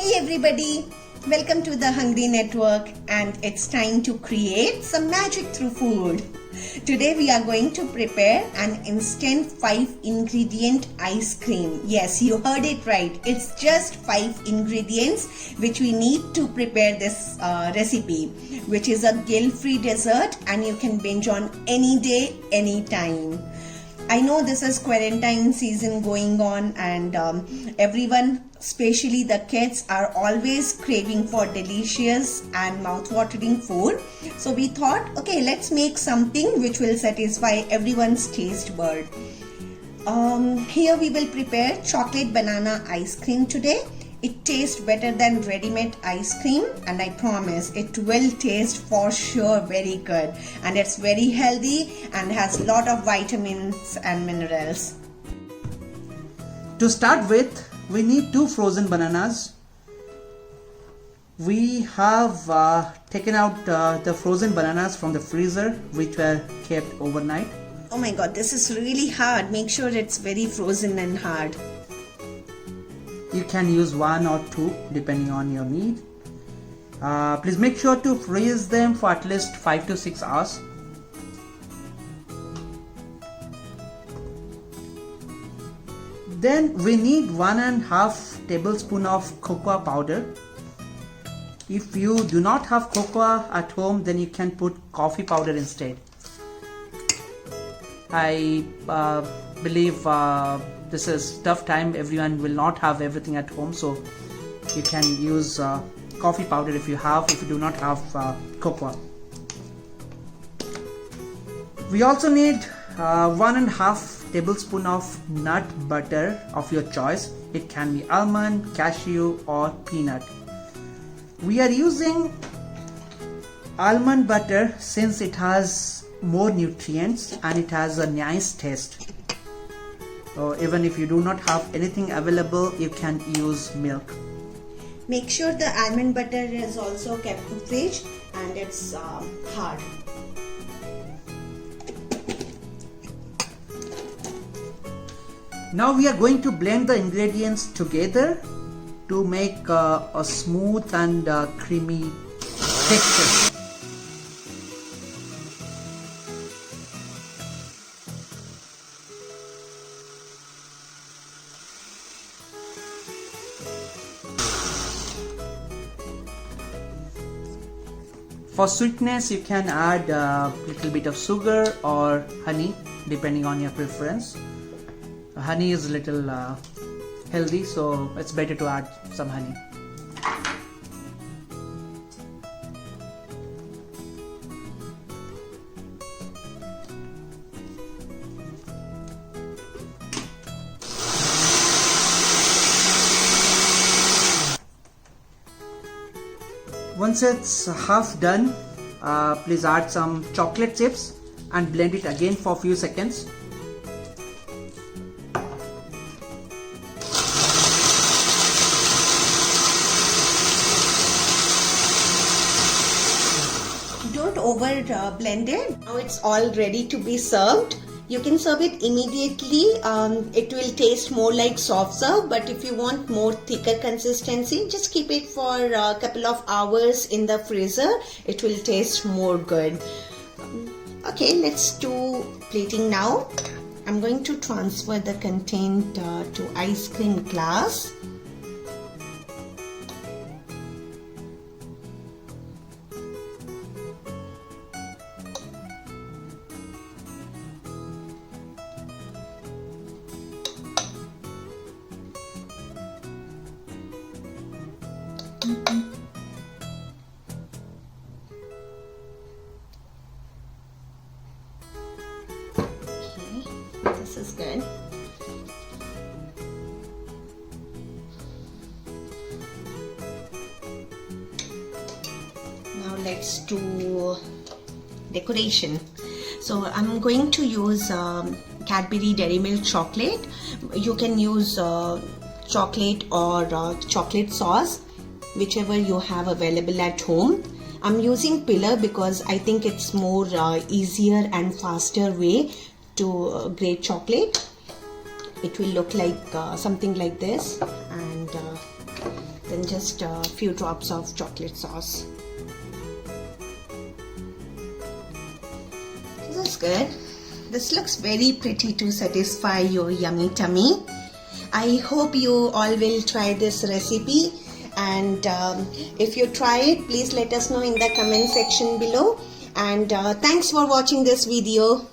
Hey everybody, welcome to the Hungry Network, and it's time to create some magic through food. Today we are going to prepare an instant 5-ingredient ice cream. Yes, you heard it right. It's just 5 ingredients which we need to prepare this recipe, which is a guilt-free dessert and you can binge on any day, anytime. I know this is quarantine season going on, and everyone, especially the kids, are always craving for delicious and mouth-watering food. So we thought, okay, let's make something which will satisfy everyone's taste bud. Here we will prepare chocolate banana ice cream today. It tastes better than ready-made ice cream, and I promise it will taste for sure very good, and it's very healthy and has a lot of vitamins and minerals. To start with, we need 2 frozen bananas. We have taken out the frozen bananas from the freezer, which were kept overnight. Oh my god, this is really hard. Make sure it's very frozen and hard. You can use 1 or 2 depending on your need. Please make sure to freeze them for at least 5 to 6 hours. Then we need 1.5 tablespoon of cocoa powder. If you do not have cocoa at home, then you can put coffee powder instead. I believe this is tough time. Everyone will not have everything at home, so you can use coffee powder if you do not have cocoa. We also need 1.5 tablespoon of nut butter of your choice. It can be almond, cashew or peanut. We are using almond butter since it has more nutrients and it has a nice taste. So even if you do not have anything available, you can use milk. Make sure the almond butter is also kept in fridge and it's hard. Now we are going to blend the ingredients together to make a smooth and creamy texture. For sweetness, you can add a little bit of sugar or honey depending on your preference. Honey is a little healthy, so it's better to add some honey. Once it's half done, please add some chocolate chips and blend it again for a few seconds. Don't over blend it. Now it's all ready to be served. You can serve it immediately. It will taste more like soft serve, but if you want more thicker consistency, just keep it for a couple of hours in the freezer. It will taste more good. Okay, let's do plating now. I'm going to transfer the content to ice cream glass. Okay, this is good. Now let's do decoration. So I'm going to use Cadbury Dairy Milk chocolate. You can use chocolate or chocolate sauce, whichever you have available at home. I'm using pillar because I think it's more easier and faster way to grate chocolate. It will look like something like this, and Then just a few drops of chocolate sauce. This is good. This looks very pretty to satisfy your yummy tummy. I hope you all will try this recipe, and if you try it, please let us know in the comment section below. And thanks for watching this video.